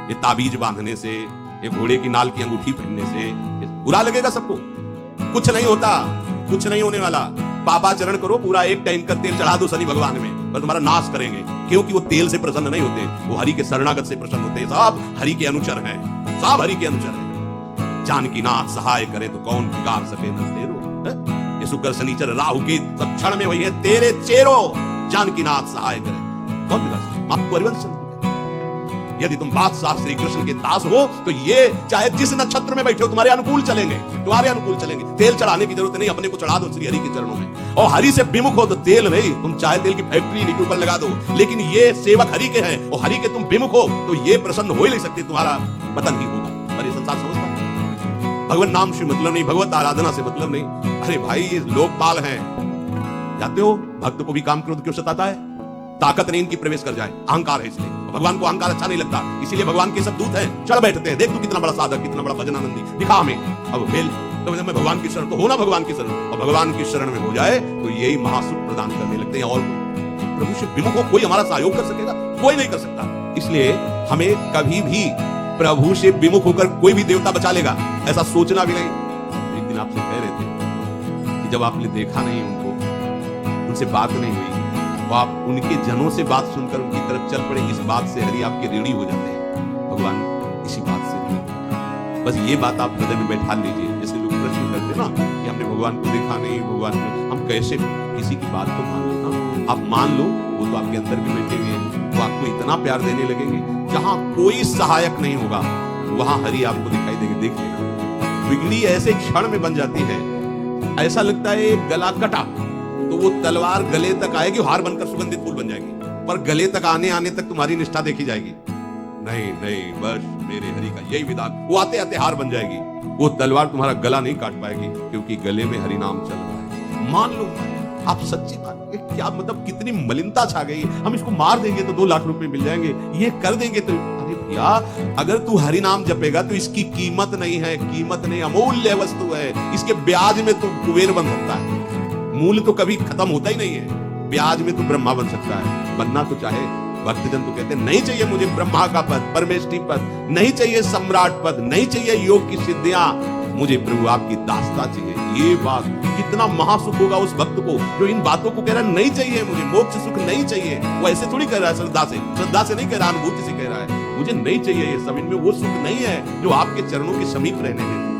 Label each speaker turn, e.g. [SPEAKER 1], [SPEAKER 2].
[SPEAKER 1] ये ताबीज बांधने से, ये घोड़े की नाल की अंगूठी पहनने से बुरा लगेगा सबको। कुछ नहीं होता, कुछ नहीं होने वाला। पापाचरण करो, पूरा एक टैंक का तेल चढ़ा दो शनि भगवान में, पर तुम्हारा नाश करेंगे, क्योंकि वो तेल से प्रसन्न नहीं होते, वो हरि के शरणागत से प्रसन्न होते हैं। सब हरि के अनुचर हैं, सब हरि के अनुचर हैं। जानकी नाथ सहाय करे तो कौन बिगाड़ सके न तेरो। ये शुक्र शनिचर राहु के सब क्षण में वही है तेरे चेरो। जानकी नाथ सहाय करे कौन बिगाड़ सके। आपको परिवंश यदि तुम बादशाह श्री कृष्ण के दास हो तो ये चाहे जिस नक्षत्र में बैठे हो तुम्हारे अनुकूल चलेंगे, तुम्हारे अनुकूल चलेंगे। तेल चढ़ाने की जरूरत नहीं, अपने को चढ़ा दो श्री हरि के चरणों में। और हरि से विमुख हो तो तेल नहीं, तुम चाहे तेल की फैक्ट्री इनके ऊपर लगा दो, लेकिन ये सेवक हरि के हैं और हरि के तुम विमुख हो तो ये प्रसन्न हो ही नहीं सकते, तुम्हारा पतन ही होगा। पर ये संसार समझता भगवान नाम से मतलब नहीं, भगवत आराधना से मतलब नहीं। अरे भाई ये लोकपाल हैं, जाते हो भक्त को भी काम क्रोध क्यों सताता है? ताकत नहीं इनकी प्रवेश कर जाए, अहंकार है इसलिए। भगवान को अहंकार अच्छा नहीं लगता, इसीलिए भगवान के सब दूत हैं, चढ़ बैठते हैं। देख तू कितना बड़ा साधक, कितना बड़ा भजनानंदी, दिखा हमें। अब फेल तो मैं भगवान की शरण, तो होना भगवान की शरण, और भगवान की शरण में हो जाए तो यही महासुख प्रदान करने लगते हैं। और प्रभु से विमुख हो कोई हमारा सहयोग कर सकेगा? कोई नहीं कर सकता। इसलिए हमें कभी भी प्रभु से विमुख होकर कोई भी देवता बचा लेगा ऐसा सोचना भी नहीं। एक दिन आपसे कह रहे थे कि जब आपने देखा नहीं उनको, उनसे बात नहीं हुई, तो आप उनके जनों से बात सुनकर उनकी तरफ चल पड़े, इस बात से हरि आपके ऋणी हो जाते हैं। भगवान इसी बात से ऋणी। बस ये बात आप हृदय में बैठा लीजिए। जैसे लोग प्रश्न करते ना कि हमने भगवान को देखा नहीं, भगवान को हम कैसे, किसी की बात को मान लो ना, आप मान लो वो तो आपके अंदर भी बैठे हुए हैं, वो आपको इतना प्यार देने लगेंगे। जहां कोई सहायक नहीं होगा वहां हरि आपको दिखाई देंगे। देख लेना बिगड़ी ऐसे क्षण में बन जाती है, ऐसा लगता है गला कटा तो वो तलवार गले तक आएगी, हार बनकर सुगंधित फूल बन जाएगी, पर गले तक आने तक तुम्हारी निष्ठा देखी जाएगी। नहीं नहीं, बस मेरे हरि का यही विधान। वो आते आते हार बन जाएगी, वो तलवार तुम्हारा गला नहीं काट पाएगी, क्योंकि गले में हरि नाम चल रहा है। मान लो आप सच्ची मान, क्या मतलब कितनी मलिनता छा गई। हम इसको मार देंगे तो 2 लाख रुपए मिल जाएंगे, ये कर देंगे तो। अरे भैया, अगर तू हरि नाम जपेगा तो इसकी कीमत नहीं है, कीमत नहीं, अमूल्य वस्तु है। इसके ब्याज में तू कुबेर बन सकता है, मूल तो कभी खत्म होता ही नहीं है। ब्याज में तो ब्रह्मा बन सकता है, बनना तो चाहे। भक्तजन तो कहते हैं नहीं चाहिए मुझे ब्रह्मा का पद, परमेष्ठी पद, नहीं चाहिए सम्राट पद, नहीं चाहिए योग की सिद्धियां, मुझे प्रभु आपकी दास्ता चाहिए। ये बात कितना महासुख होगा उस भक्त को जो इन बातों को कह रहा है नहीं चाहिए मुझे, मोक्ष सुख नहीं चाहिए। वो ऐसे थोड़ी कह रहा है श्रद्धा से नहीं कह रहा, अनुभूति से कह रहा है मुझे नहीं चाहिए ये सब, इनमें वो सुख नहीं है जो आपके चरणों के समीप रहने में।